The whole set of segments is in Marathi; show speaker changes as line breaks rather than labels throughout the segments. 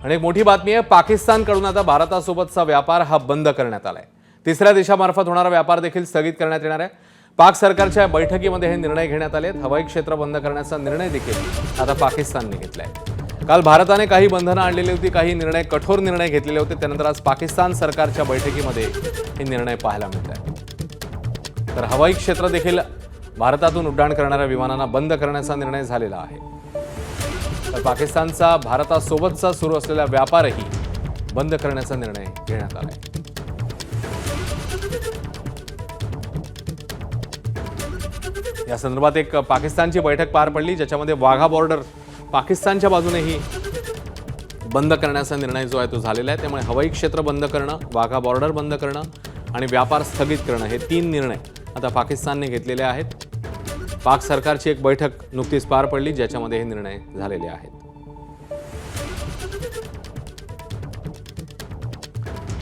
आणि एक मोठी बातमी आहे, पाकिस्तानकडून आता भारतासोबतचा व्यापार हा बंद करण्यात आलाय। तिसऱ्या देशामार्फत होणारा व्यापार देखील स्थगित करण्यात येणार आहे। पाक सरकारच्या बैठकीमध्ये हे निर्णय घेण्यात आले। हवाई क्षेत्र बंद करण्याचा निर्णय देखील आता पाकिस्तानने घेतलाय। काल भारताने काही बंधनं आणलेली होती, काही कठोर निर्णय घेतलेले होते। त्यानंतर आज पाकिस्तान सरकारच्या बैठकीमध्ये हे निर्णय पाहायला मिळत आहे। तर हवाई क्षेत्र देखील भारतातून उड्डाण करणाऱ्या विमानांना बंद करण्याचा निर्णय झालेला आहे। तर पाकिस्तानचा भारतासोबतचा सुरू असलेला व्यापारही बंद करण्याचा निर्णय घेण्यात आला आहे। या संदर्भात एक पाकिस्तानची बैठक पार पडली, ज्याच्यामध्ये वाघा बॉर्डर पाकिस्तानच्या बाजूनेही बंद करण्याचा निर्णय जो आहे तो झालेला आहे। त्यामुळे हवाई क्षेत्र बंद करणं, वाघा बॉर्डर बंद करणं आणि व्यापार स्थगित करणं हे 3 निर्णय आता पाकिस्तानने घेतलेले आहेत। पाक सरकारची एक बैठक नुकतीच पार पडली, ज्याच्यामध्ये हे निर्णय झालेले आहेत।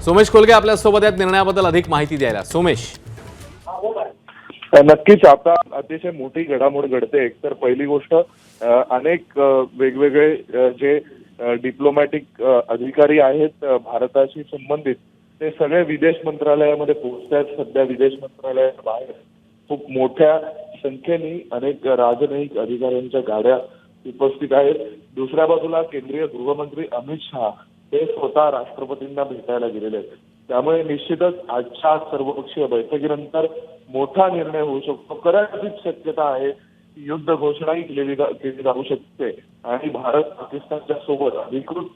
सोमेश कोलगे आपल्या सोबत आहेत निर्णयाबद्दल अधिक माहिती द्यायला। सोमेश,
नक्कीच आता अतिशय मोठी घडामोड घडते। एकतर पहिली गोष्ट, अनेक वेगवेगळे जे डिप्लोमॅटिक अधिकारी आहेत भारताशी संबंधित, ते सगळे विदेश मंत्रालयामध्ये पोहोचतात। सध्या विदेश मंत्रालयाच्या बाहेर खूप मोठ्या संख्येने अनेक राजनयिक अधिकाऱ्यांच्या गाड्या उपस्थित आहेत। दुसऱ्या बाजूला केंद्रीय गृहमंत्री अमित शहा हे स्वतः राष्ट्रपतींना भेटायला गेलेले आहेत। त्यामुळे निश्चितच आजच्या सर्वपक्षीय बैठकीनंतर मोठा निर्णय होऊ शकतो। कदाचित शक्यता आहे की युद्ध घोषणाही केली जाऊ शकते आणि भारत पाकिस्तानच्या सोबत अधिकृत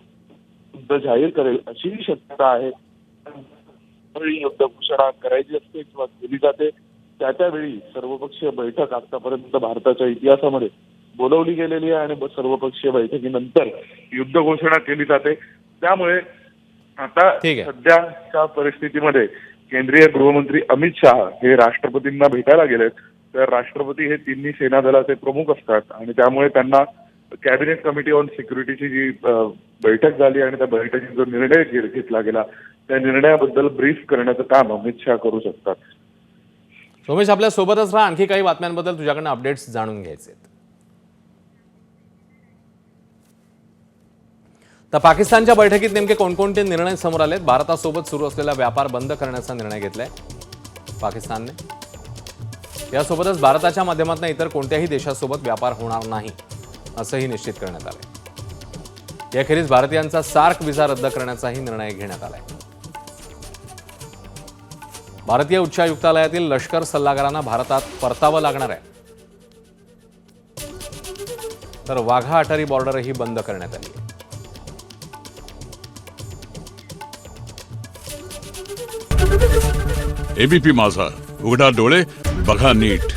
युद्ध जाहीर करेल अशीही शक्यता आहे। युद्ध घोषणा करायची असते किंवा केली जाते, त्यावेळी सर्वपक्षीय बैठक आतापर्यंत भारताच्या इतिहासामध्ये बोलवली गेलेली आहे आणि सर्वपक्षीय बैठकीनंतर युद्ध घोषणा केली जाते। त्यामुळे आता सध्याच्या परिस्थितीमध्ये केंद्रीय गृहमंत्री अमित शहा हे राष्ट्रपतींना भेटायला गेलेत। तर राष्ट्रपती हे तिन्ही सेना दलाचे प्रमुख असतात आणि त्यामुळे त्यांना कॅबिनेट कमिटी ऑन सिक्युरिटीची जी बैठक झाली आणि त्या बैठकीत जो निर्णय घेतला गेला त्या निर्णयाबद्दल ब्रीफ करण्याचं काम अमित शहा करू शकतात।
सोमेश, आपल्या सोबतच राहा, आणखी काही बातम्यांबद्दल तुझ्याकडनं अपडेट्स जाणून घ्यायचे आहेत। तर पाकिस्तानच्या बैठकीत नेमके कोणकोणते निर्णय समोर आलेत? भारतासोबत सुरू असलेला व्यापार बंद करण्याचा निर्णय घेतलाय पाकिस्तानने। यासोबतच भारताच्या माध्यमातून इतर कोणत्याही देशासोबत व्यापार होणार नाही असंही निश्चित करण्यात आलंय। याखेरीज भारतीयांचा सार्क व्हिसा रद्द करण्याचाही निर्णय घेण्यात आलाय। भारतीय उच्चायुक्तालयातील लष्कर सल्लागारांना भारतात परतावं लागणार आहे। तर वाघा अटारी बॉर्डरही बंद करण्यात आली आहे।
एबीपी माझा, उघडा डोळे बघा नीट।